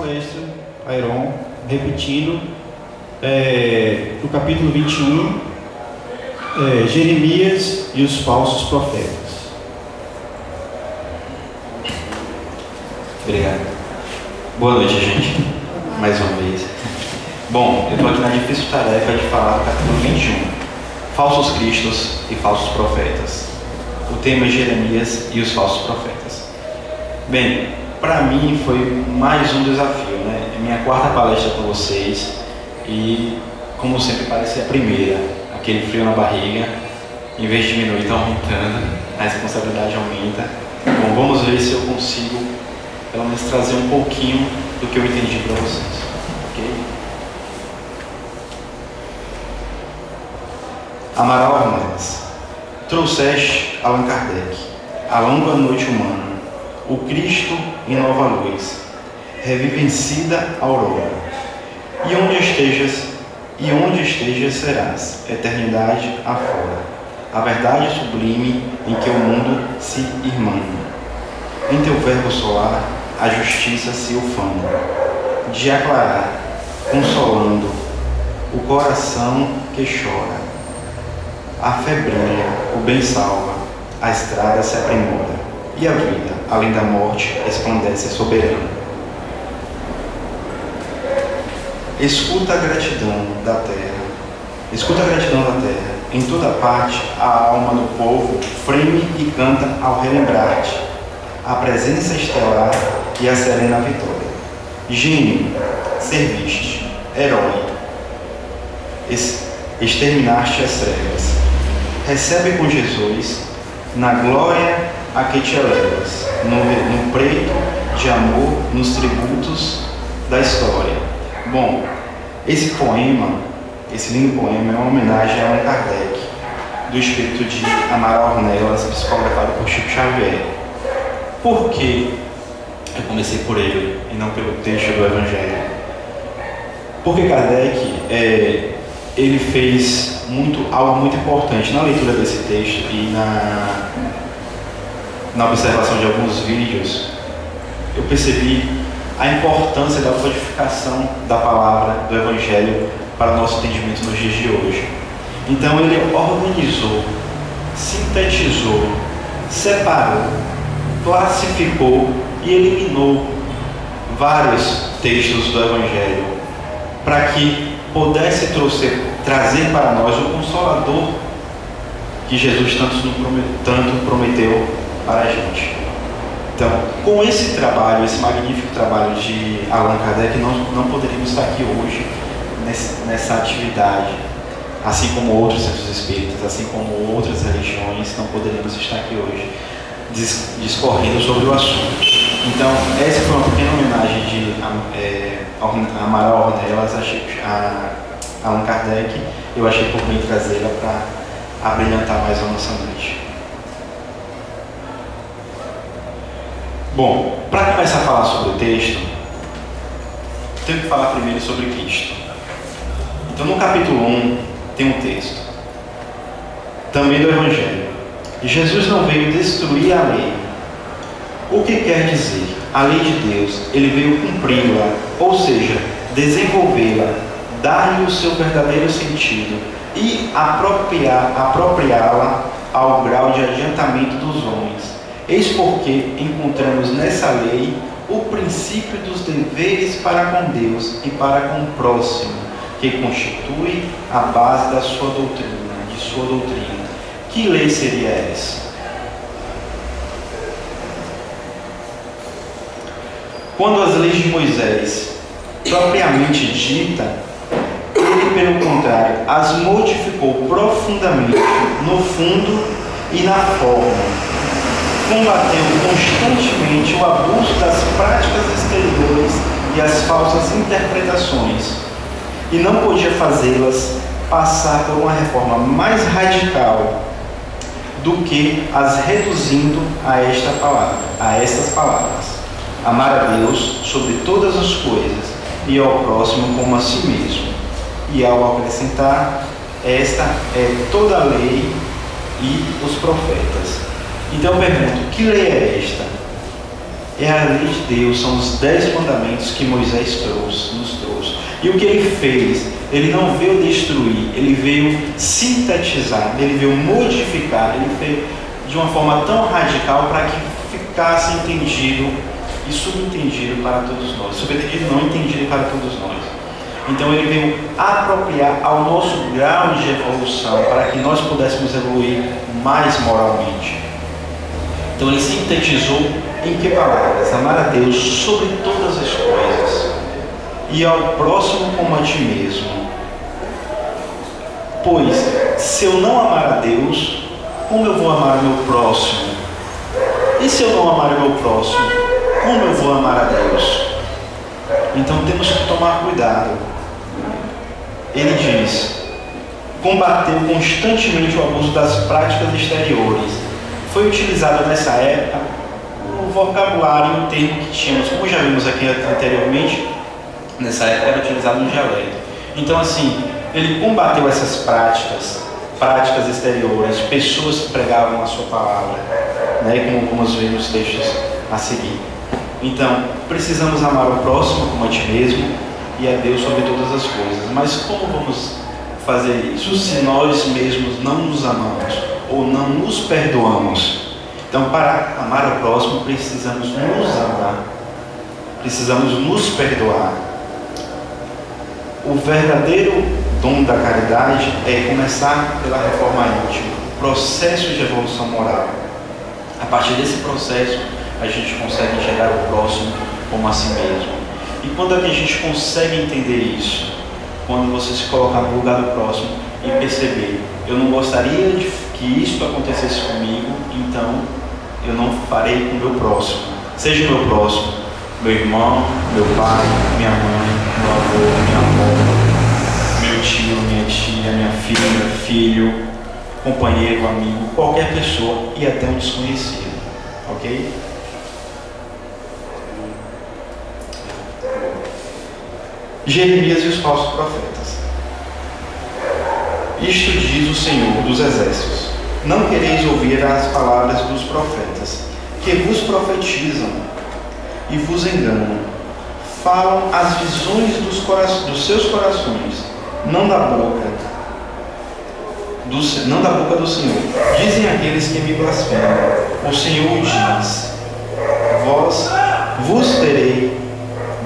palestra, Airon, repetindo o capítulo 21, Jeremias e os falsos profetas. Obrigado. Boa noite, gente. Mais uma vez. Bom, eu estou aqui na difícil tarefa de falar do capítulo 21, falsos cristos e falsos profetas. O tema é Jeremias e os falsos profetas. Bem, para mim foi mais um desafio, né? É minha quarta palestra com vocês e, como sempre, parece a primeira. Aquele frio na barriga, em vez de diminuir, está aumentando, a responsabilidade aumenta. Bom, vamos ver se eu consigo, pelo menos, trazer um pouquinho do que eu entendi para vocês, ok? Amaral Hernandes, trouxeste Allan Kardec, a longa noite humana, o Cristo em nova luz, revivencida aurora. E onde estejas serás, eternidade afora, a verdade sublime em que o mundo se irmana. Em teu verbo solar, a justiça se ufana, de aclarar, consolando o coração que chora. A fé brilha, o bem salva, a estrada se aprimora, e a vida, além da morte, resplandece soberana. Escuta a gratidão da terra, em toda parte a alma do povo freme e canta ao relembrar-te, a presença estelar e a serena vitória. Gênio, serviste, herói, exterminaste as trevas. Recebe com Jesus, na glória a que te elevas, no preito de amor, nos tributos da história. Bom, esse lindo poema é uma homenagem a Allan Kardec, do espírito de Amaral Ornelas, psicografado por Chico Xavier. Por que eu comecei por ele e não pelo texto do Evangelho? Porque Kardec ele fez algo muito importante na leitura desse texto e na observação de alguns vídeos. Eu percebi a importância da codificação da palavra do Evangelho para o nosso entendimento nos dias de hoje. Então ele organizou, sintetizou, separou, classificou e eliminou vários textos do Evangelho para que pudesse trazer para nós o Consolador que Jesus tanto prometeu para a gente. Então, com esse trabalho, esse magnífico trabalho de Allan Kardec, nós não poderíamos estar aqui hoje nessa atividade, assim como outros centros espíritas, assim como outras religiões, não poderíamos estar aqui hoje discorrendo sobre o assunto. Então, essa foi uma pequena homenagem de Amaral Ornelas a Allan Kardec. Eu achei por bem trazê-la para abrilhantar mais a nossa noite. Bom, para começar a falar sobre o texto, tenho que falar primeiro sobre Cristo. Então, no capítulo 1, tem um texto, também do Evangelho. Jesus não veio destruir a lei. O que quer dizer? A lei de Deus, ele veio cumpri-la, ou seja, desenvolvê-la, dar-lhe o seu verdadeiro sentido e apropriá-la ao grau de adiantamento dos homens. Eis porque encontramos nessa lei o princípio dos deveres para com Deus e para com o próximo, que constitui a base da sua doutrina, de sua doutrina. Que lei seria essa? Quando as leis de Moisés, propriamente dita, ele, pelo contrário, as modificou profundamente no fundo e na forma. Combateu constantemente o abuso das práticas exteriores e as falsas interpretações, e não podia fazê-las passar por uma reforma mais radical do que as reduzindo a estas palavras: amar a Deus sobre todas as coisas e ao próximo como a si mesmo. E ao acrescentar, esta é toda a lei e os profetas. Então eu pergunto, que lei é esta? É a lei de Deus, são os 10 mandamentos que Moisés nos trouxe. E o que ele fez? Ele não veio destruir, ele veio sintetizar, ele veio modificar, ele fez de uma forma tão radical para que ficasse entendido e subentendido para todos nós. Subentendido não, entendido para todos nós. Então ele veio apropriar ao nosso grau de evolução para que nós pudéssemos evoluir mais moralmente. Então ele sintetizou em que palavras? Amar a Deus sobre todas as coisas e ao próximo como a ti mesmo. Pois, se eu não amar a Deus, como eu vou amar o meu próximo? E se eu não amar o meu próximo, como eu vou amar a Deus? Então temos que tomar cuidado. Ele diz: combateu constantemente o abuso das práticas exteriores. Foi utilizado nessa época o vocabulário e o termo que tínhamos, como já vimos aqui anteriormente, nessa época era utilizado no dialeto. Então assim, ele combateu essas práticas exteriores, pessoas que pregavam a sua palavra, né, como nós vemos nos textos a seguir. Então, precisamos amar o próximo como a ti mesmo e a Deus sobre todas as coisas. Mas como vamos fazer isso se nós mesmos não nos amamos ou não nos perdoamos? Então, para amar o próximo, precisamos nos amar, precisamos nos perdoar. O verdadeiro dom da caridade é começar pela reforma íntima, processo de evolução moral. A partir desse processo, a gente consegue enxergar o próximo como a si mesmo. E quando é que a gente consegue entender isso? Quando você se colocar no lugar do próximo e perceber: eu não gostaria de que isso acontecesse comigo, então eu não farei com o meu próximo. Seja o meu próximo, meu irmão, meu pai, minha mãe, meu avô, minha avó, meu tio, minha tia, minha filha, meu filho, companheiro, amigo, qualquer pessoa e até um desconhecido. Ok? Jeremias e os falsos profetas. Isto diz o Senhor dos Exércitos: não quereis ouvir as palavras dos profetas, que vos profetizam e vos enganam. Falam as visões dos seus corações, não da boca do Senhor. Dizem aqueles que me blasfemam: o Senhor diz: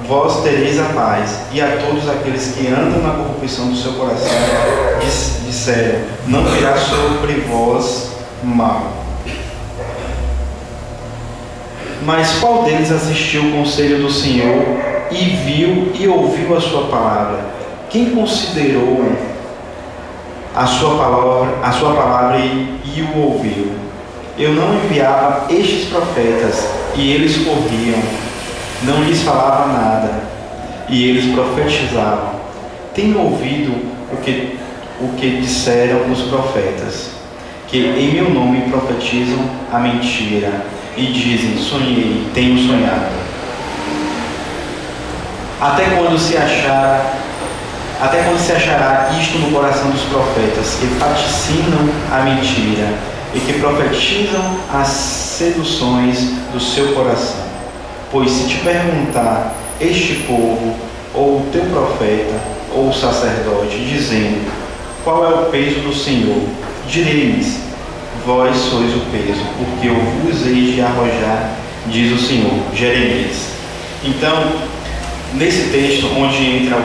vós tereis a paz. E a todos aqueles que andam na corrupção do seu coração disseram: não virá sobre vós mal. Mas qual deles assistiu o conselho do Senhor e viu e ouviu a sua palavra? Quem considerou a sua palavra e o ouviu? Eu não enviava estes profetas e eles corriam, não lhes falava nada e eles profetizavam. Tenho ouvido o que disseram os profetas, que em meu nome profetizam a mentira e dizem: sonhei, tenho sonhado. Até quando se achará isto no coração dos profetas, que vaticinam a mentira e que profetizam as seduções do seu coração? Pois se te perguntar este povo, ou o teu profeta, ou o sacerdote, dizendo: qual é o peso do Senhor? Direi-lhes: vós sois o peso, porque eu vos hei de arrojar, diz o Senhor. Jeremias. Então, nesse texto, onde entra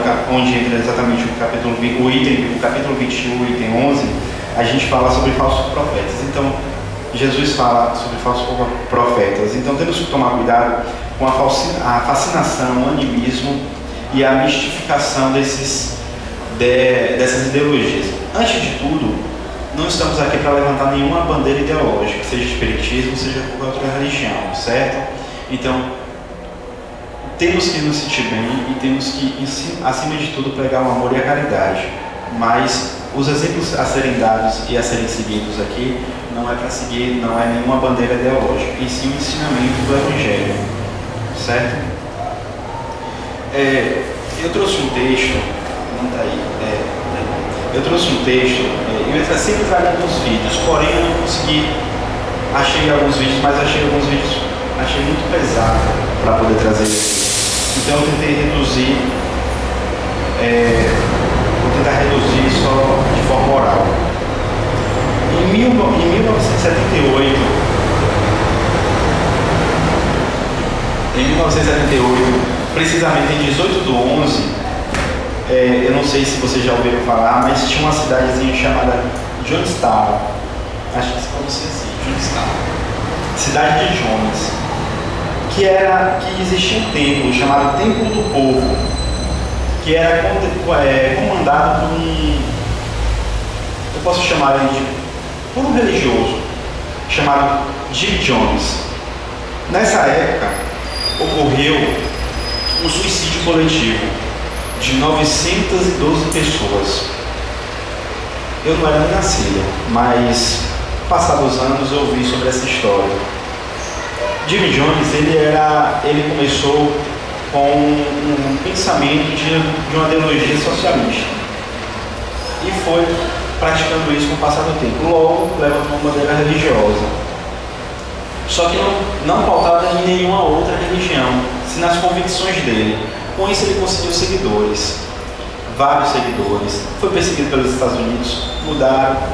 exatamente o capítulo 21, o item 11, a gente fala sobre falsos profetas. Então, Jesus fala sobre falsos profetas. Então, temos que tomar cuidado com a fascinação, o animismo e a mistificação dessas ideologias. Antes de tudo, não estamos aqui para levantar nenhuma bandeira ideológica, seja espiritismo, seja qualquer outra religião, certo? Então, temos que nos sentir bem e temos que, acima de tudo, pregar o amor e a caridade. Mas os exemplos a serem dados e a serem seguidos aqui não é para seguir, não é nenhuma bandeira ideológica, e sim o ensinamento do Evangelho, certo? Eu trouxe um texto, não está aí, eu trouxe um texto, eu sempre trago alguns vídeos, porém eu não consegui, achei alguns vídeos, mas achei alguns vídeos achei muito pesado para poder trazer isso. Então eu tentei reduzir, vou tentar reduzir só de forma oral. Em 1978, precisamente em 18/11, eu não sei se vocês já ouviram falar, mas tinha uma cidadezinha chamada Johnstown. Acho que se pronuncia assim, Johnstown. Cidade de Jones. Que existia um templo chamado Templo do Povo, que era comandado por eu posso chamar ele por um religioso, chamado Jim Jones. Nessa época, ocorreu um suicídio coletivo de 912 pessoas. Eu não era nem nascido, mas passados os anos eu ouvi sobre essa história. Jim Jones, ele começou com um pensamento de uma ideologia socialista e foi praticando isso com o passar do tempo. Logo, levantou uma bandeira religiosa. Só que não pautada em nenhuma outra religião, se nas convicções dele. Com isso ele conseguiu seguidores, vários seguidores. Foi perseguido pelos Estados Unidos,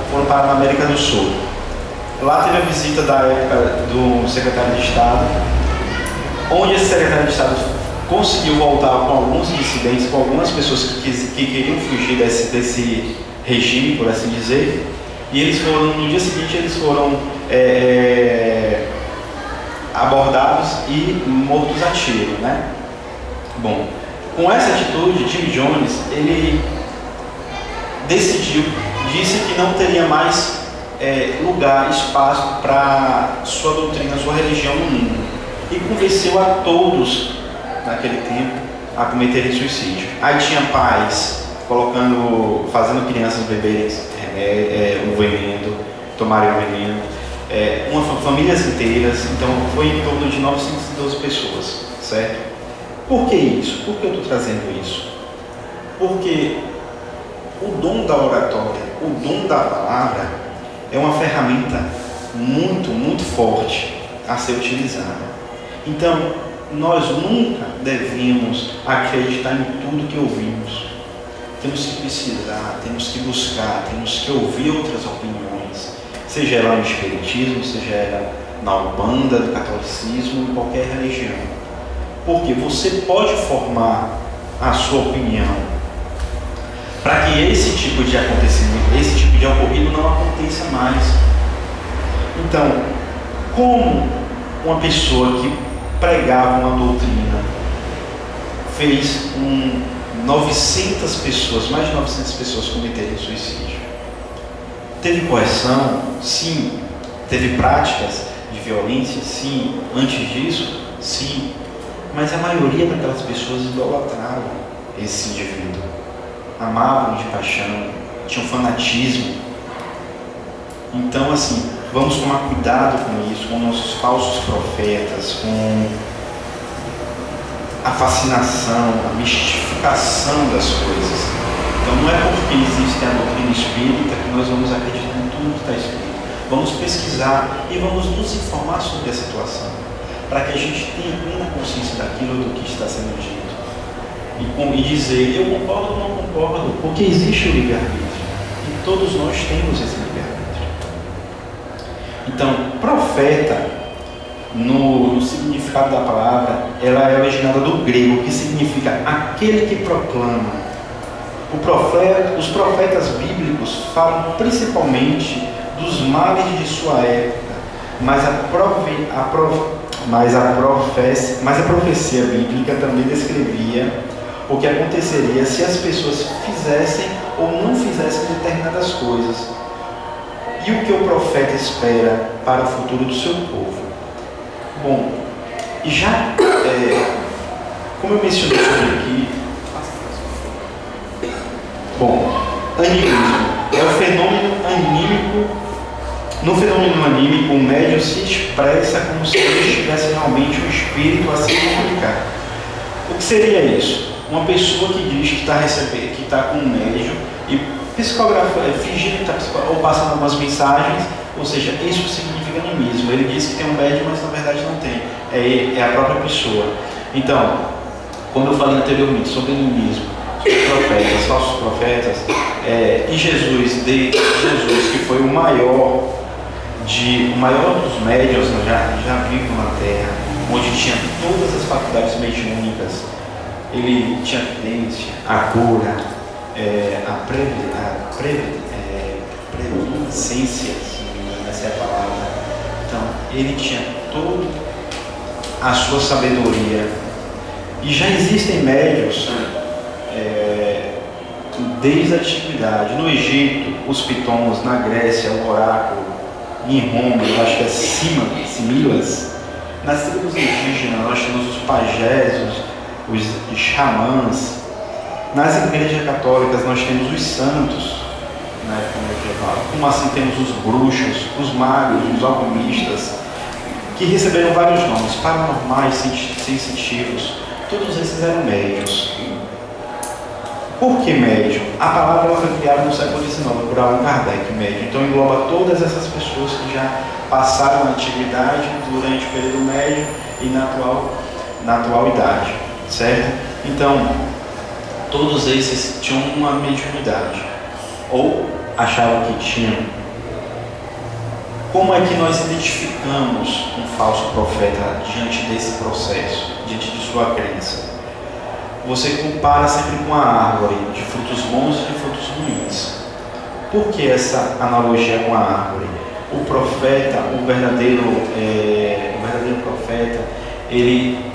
foram para a América do Sul. Lá teve a visita da época do secretário de Estado, onde esse secretário de Estado conseguiu voltar com alguns dissidentes, com algumas pessoas que queriam fugir desse regime, por assim dizer. E eles foram, no dia seguinte, eles foram abordados e mortos a tiro, né? Bom, com essa atitude, Jim Jones, ele disse que não teria mais lugar, espaço para sua doutrina, sua religião no mundo. E convenceu a todos, naquele tempo, a cometerem suicídio. Aí tinha pais fazendo crianças beberem o veneno, tomarem o veneno, famílias inteiras. Então foi em torno de 912 pessoas, certo? Por que isso? Por que eu estou trazendo isso? Porque o dom da oratória, o dom da palavra, é uma ferramenta muito, muito forte a ser utilizada. Então, nós nunca devemos acreditar em tudo que ouvimos. Temos que pesquisar, temos que buscar, temos que ouvir outras opiniões, seja ela no espiritismo, seja ela na Umbanda, no catolicismo, em qualquer religião. Porque você pode formar a sua opinião para que esse tipo de acontecimento, esse tipo de ocorrido não aconteça mais. Então, como uma pessoa que pregava uma doutrina fez 900 pessoas, mais de 900 pessoas cometerem suicídio? Teve coerção? Sim. Teve práticas de violência? Sim. Antes disso? Sim. Mas a maioria daquelas pessoas idolatravam esse indivíduo. Amavam de paixão, tinham fanatismo. Então, assim, vamos tomar cuidado com isso, com nossos falsos profetas, com a fascinação, a mistificação das coisas. Então, não é porque existe a doutrina espírita que nós vamos acreditar em tudo que está escrito. Vamos pesquisar e vamos nos informar sobre a situação, para que a gente tenha plena consciência daquilo do que está sendo dito. E dizer, eu concordo ou não concordo, porque existe o livre-arbítrio. E todos nós temos esse livre-arbítrio. Então, profeta, no significado da palavra, ela é originada do grego, que significa aquele que proclama. Os profetas bíblicos falam principalmente dos males de sua época, mas a profecia bíblica também descrevia o que aconteceria se as pessoas fizessem ou não fizessem determinadas coisas. E o que o profeta espera para o futuro do seu povo? Bom, e já, como eu mencionei sobre aqui, animismo é o fenômeno anímico. No fenômeno anímico, o médium se expressa como se ele estivesse realmente um espírito a se comunicar. O que seria isso? Uma pessoa que diz que está com um médium e fingindo que está ou passando algumas mensagens, Ou seja, isso significa animismo. Ele diz que tem um médium, mas na verdade não tem. É a própria pessoa. Então, como eu falei anteriormente sobre animismo, sobre profetas, falsos profetas, e Jesus, que foi o maior dos médiuns já vivo na Terra, onde tinha todas as faculdades mediúnicas. Ele tinha tendência, a cura, a previdência, essa é a palavra. Então, ele tinha toda a sua sabedoria. E já existem médiuns desde a antiguidade. No Egito, os pitons, na Grécia, o oráculo, em Roma, eu acho que é Similas. Nas tribos indígenas, nós temos os pajés, os xamãs. Nas igrejas católicas, nós temos os santos, né, como assim temos os bruxos, os magos, os alquimistas, que receberam vários nomes, paranormais, sensitivos. Todos esses eram médiuns. Por que médium? A palavra foi criada no século XIX por Allan Kardec, médium. Então engloba todas essas pessoas que já passaram a antiguidade durante o período médio e na atual idade, certo? Então, todos esses tinham uma mediunidade, ou achavam que tinham. Como é que nós identificamos um falso profeta diante desse processo, diante de sua crença? Você compara sempre com a árvore de frutos bons e de frutos ruins. Por que essa analogia com a árvore? O profeta, o verdadeiro profeta, ele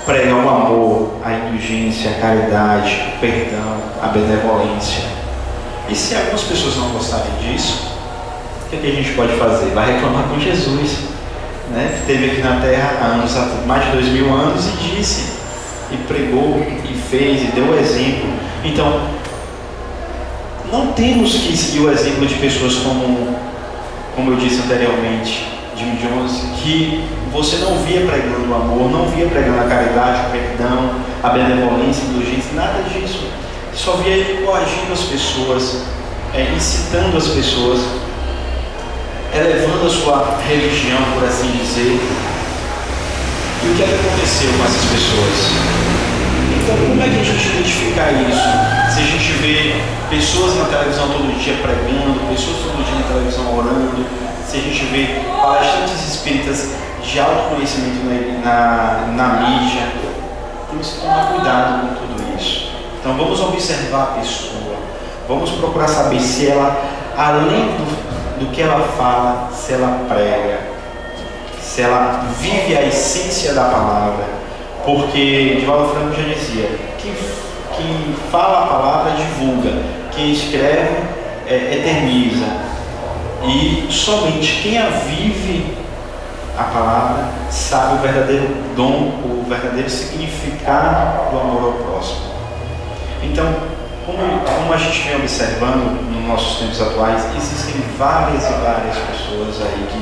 prega o amor, a indulgência, a caridade, o perdão, a benevolência. E se algumas pessoas não gostarem disso, o que a gente pode fazer? Vai reclamar com Jesus, né? Que esteve aqui na Terra há mais de 2000 anos e disse, e pregou, e fez, e deu o exemplo. Então, não temos que seguir o exemplo de pessoas como eu disse anteriormente, Jim Jones, que você não via pregando o amor, não via pregando a caridade, o perdão, a benevolência, a indulgência, nada disso. Só via ele coagindo as pessoas, incitando as pessoas, elevando a sua religião, por assim dizer. E o que é que aconteceu com essas pessoas? Então, como é que a gente identifica isso? Se a gente vê pessoas na televisão todo dia pregando, pessoas todo dia na televisão orando, se a gente vê palestrantes espíritas de autoconhecimento na mídia, temos que tomar cuidado com tudo isso. Então, vamos observar a pessoa, vamos procurar saber se ela, além do que ela fala, se ela prega, se ela vive a essência da palavra, porque Divaldo Franco já dizia, quem fala a palavra divulga, quem escreve eterniza, e somente quem a vive a palavra sabe o verdadeiro dom, o verdadeiro significado do amor ao próximo. Então, como a gente vem observando nos nossos tempos atuais, existem várias e várias pessoas aí que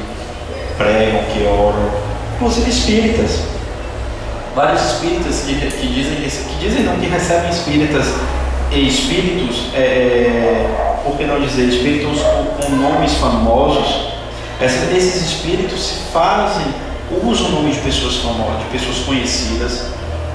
pregam, que oram, inclusive espíritas. Vários espíritas que recebem espíritas e espíritos, por que não dizer espíritos com nomes famosos. Esses espíritos usam o nome de pessoas famosas, de pessoas conhecidas,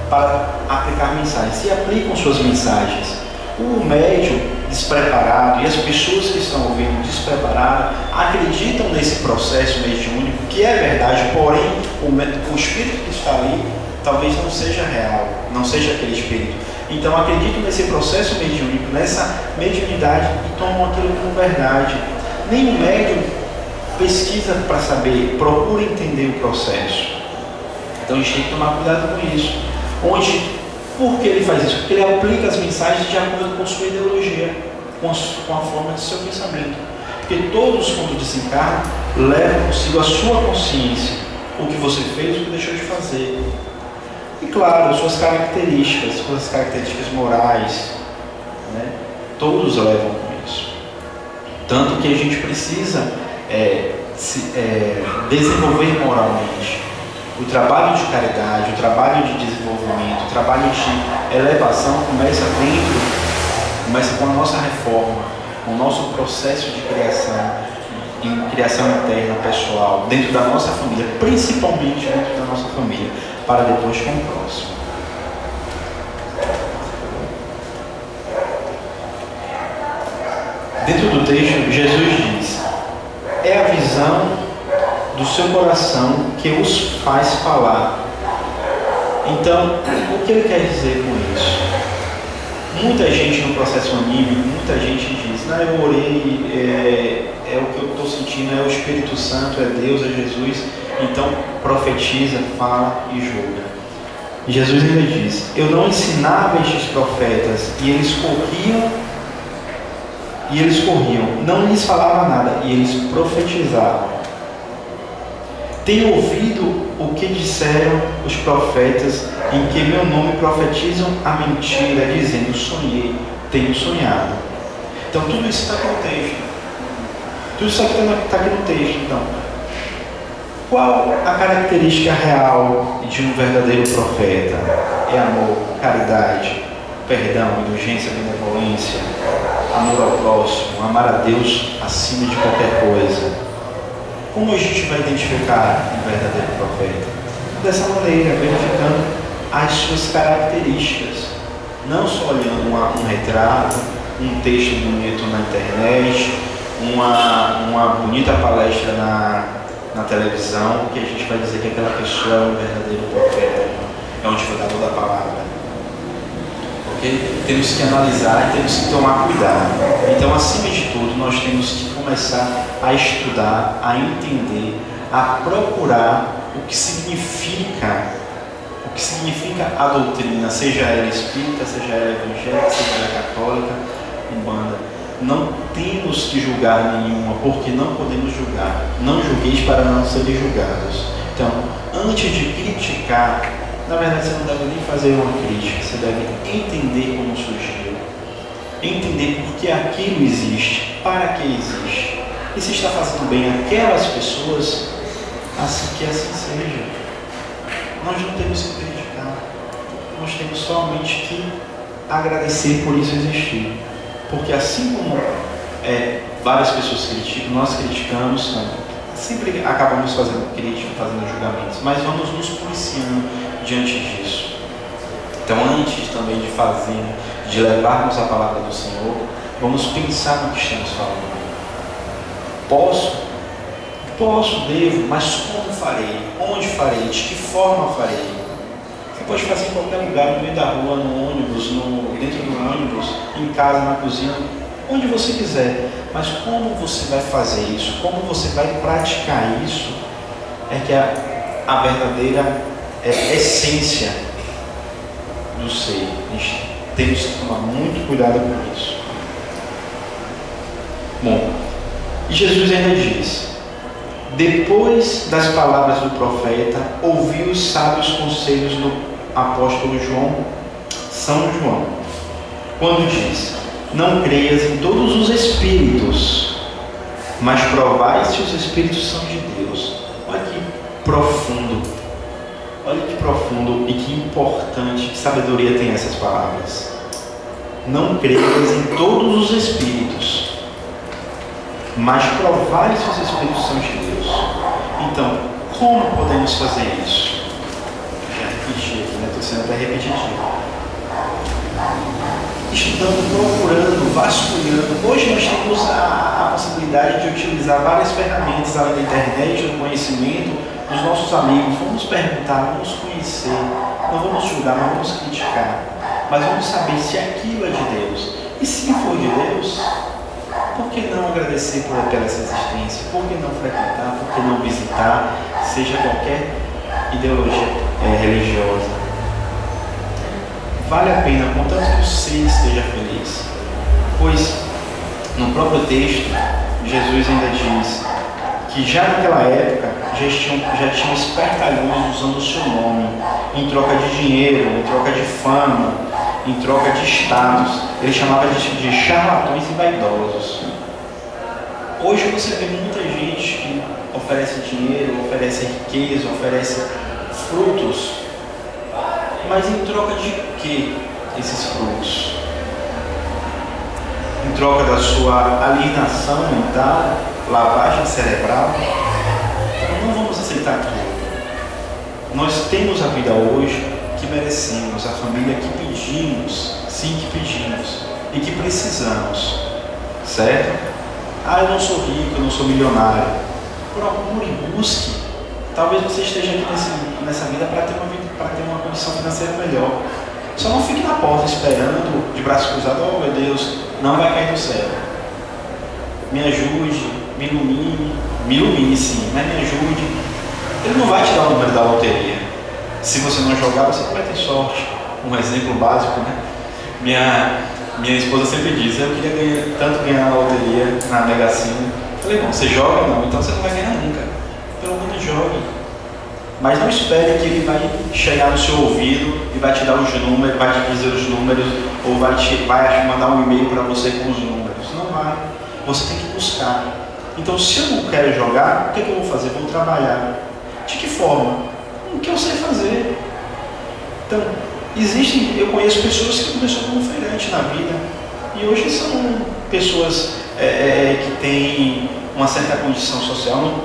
para aplicar mensagens, e aplicam suas mensagens. O médium despreparado e as pessoas que estão ouvindo despreparadas acreditam nesse processo mediúnico, que é verdade, porém o espírito que está ali talvez não seja real, não seja aquele espírito. Então acreditam nesse processo mediúnico, nessa mediunidade, e tomam aquilo como verdade. Nenhum médium pesquisa para saber, procura entender o processo. Então a gente tem que tomar cuidado com isso. Por que ele faz isso? Porque ele aplica as mensagens de acordo com sua ideologia, com a forma de seu pensamento. Porque todos, quando desencarnam, levam consigo a sua consciência, o que você fez, o que deixou de fazer. E claro, suas características morais, né? Todos levam com isso. Tanto que a gente precisa desenvolver moralmente. O trabalho de caridade, o trabalho de desenvolvimento, o trabalho de elevação começa com a nossa reforma, com o nosso processo de criação, em criação interna, pessoal, dentro da nossa família, principalmente dentro da nossa família, para depois com o próximo. Dentro do texto, Jesus diz: é a visão do seu coração que os faz falar. Então, o que ele quer dizer com isso? Muita gente no processo anímico, muita gente diz: não, eu orei, é o que eu estou sentindo, é o Espírito Santo, é Deus, é Jesus, então profetiza, fala e julga. E Jesus ainda diz: eu não ensinava estes profetas, e eles corriam, não lhes falava nada, e eles profetizavam. Tenho ouvido o que disseram os profetas, em que meu nome profetizam a mentira, dizendo: sonhei, tenho sonhado. Então tudo isso está aqui no texto. Tudo isso está aqui no texto. Então, qual a característica real de um verdadeiro profeta? É amor, caridade, perdão, indulgência, benevolência, amor ao próximo, amar a Deus acima de qualquer coisa. Como a gente vai identificar um verdadeiro profeta? Dessa maneira, verificando as suas características. Não só olhando um retrato, um texto bonito na internet, uma bonita palestra na televisão, que a gente vai dizer que aquela pessoa é um verdadeiro profeta, é um divulgador da palavra. Okay? Temos que analisar e temos que tomar cuidado. Então, acima de tudo, nós temos que começar a estudar, a entender, a procurar o que significa a doutrina, seja ela espírita, seja ela evangélica, seja ela católica, umbanda. Não temos que julgar nenhuma, porque não podemos julgar. Não julgueis para não serem julgados. Então, antes de criticar, na verdade você não deve nem fazer uma crítica, você deve entender como surgiu, entender por que aquilo existe, para que existe, e se está fazendo bem aquelas pessoas, assim que assim seja. Nós não temos que criticar, nós temos somente que agradecer por isso existir, porque assim como várias pessoas criticam, nós criticamos também. Sempre acabamos fazendo crítica, fazendo julgamentos, mas vamos nos policiando diante disso. Então, antes também de levarmos a palavra do Senhor, vamos pensar no que estamos falando. Posso, devo, mas como farei? Onde farei? De que forma farei? Você pode fazer em qualquer lugar, no meio da rua, no ônibus, dentro do ônibus, em casa, na cozinha, onde você quiser. Mas como você vai fazer isso? Como você vai praticar isso? É que a verdadeira essência do ser. Temos que tomar muito cuidado com isso. Bom, e Jesus ainda diz: depois das palavras do profeta, ouvi os sábios conselhos do apóstolo São João, quando diz: não creias em todos os espíritos, mas provai se os espíritos são de Deus. Olha que profundo, olha que profundo e que importante, que sabedoria tem essas palavras. Não creias em todos os espíritos, mas provai se os espíritos são de Deus. Então, como podemos fazer isso? Já repeti aqui, né? Estou sendo até repetitivo. Estudando, procurando, vasculhando. Hoje nós temos a possibilidade de utilizar várias ferramentas além da internet, do conhecimento dos nossos amigos. Vamos perguntar, vamos conhecer, não vamos julgar, não vamos criticar, mas vamos saber se aquilo é de Deus. E se for de Deus, por que não agradecer pela essa existência? Por que não frequentar? Por que não visitar? Seja qualquer ideologia religiosa. Vale a pena, contanto que o ser esteja feliz. Pois, no próprio texto, Jesus ainda diz que já naquela época já tinham espertalhões usando o seu nome, em troca de dinheiro, em troca de fama, em troca de status. Ele chamava de charlatões e vaidosos. Hoje você vê muita gente que oferece dinheiro, oferece riqueza, oferece frutos. Mas em troca de que esses frutos? Em troca da sua alienação mental? lavagem cerebral. Então não vamos aceitar tudo. Nós temos a vida hoje que merecemos, a família que pedimos, sim, que pedimos e que precisamos, certo? Ah, eu não sou rico, eu não sou milionário. Procure, busque. Talvez você esteja aqui nessa vida para ter uma condição financeira melhor. Só não fique na porta esperando, de braço cruzado, oh meu Deus, não vai cair do céu. Me ajude, me ilumine sim, mas me ajude. Ele não vai te dar o número da loteria. Se você não jogar, você não vai ter sorte. Um exemplo básico, né? Minha esposa sempre diz, eu queria tanto ganhar na loteria, na Mega Sena. Falei, bom, você joga? Não, então você não vai ganhar nunca. Pelo menos jogue. Mas não espere que ele vai chegar no seu ouvido e vai te dar os números, vai te dizer os números, ou vai mandar um e-mail para você com os números. Não vai. Você tem que buscar. Então, se eu não quero jogar, o que eu vou fazer? Vou trabalhar. De que forma? O que eu sei fazer. Então, eu conheço pessoas que começaram como feirante na vida e hoje são pessoas que têm uma certa condição social,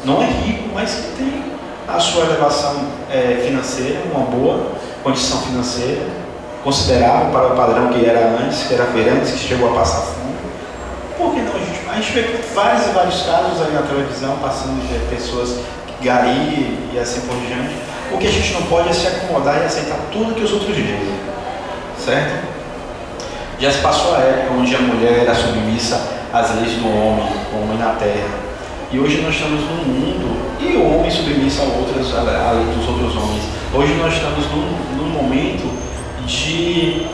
não é rico, mas que tem a sua elevação financeira, uma boa condição financeira, considerável para o padrão que era antes, que era feirante, que chegou a passar fome. Por que não, gente? A gente vê vários e vários casos aí na televisão, passando de pessoas gari e assim por diante. O que a gente não pode é se acomodar e aceitar tudo que os outros dizem, certo? Já se passou a época onde a mulher era submissa às leis do homem, o homem na terra. E hoje nós estamos num mundo, e o homem submisso a lei dos outros homens. Hoje nós estamos num momento de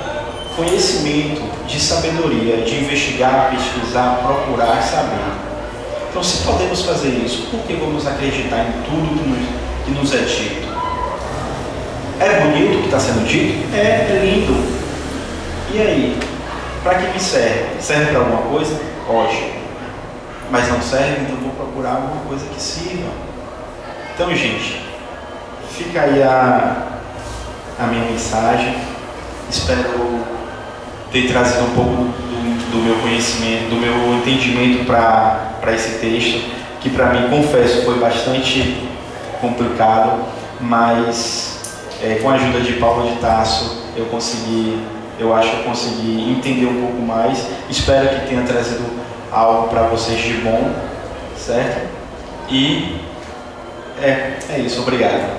conhecimento, de sabedoria, de investigar, pesquisar, procurar, saber. Então, se podemos fazer isso, por que vamos acreditar em tudo que nos é dito? É bonito o que está sendo dito? É lindo. E aí? Para que me serve? Serve para alguma coisa? Ótimo. Mas não serve, então vou procurar alguma coisa que sirva. Então, gente, fica aí a minha mensagem. Espero ter trazido um pouco do meu conhecimento, do meu entendimento para esse texto, que para mim, confesso, foi bastante complicado, mas com a ajuda de Paulo de Tarso, eu acho que eu consegui entender um pouco mais. Espero que tenha trazido algo para vocês de bom, certo? E é isso, obrigado.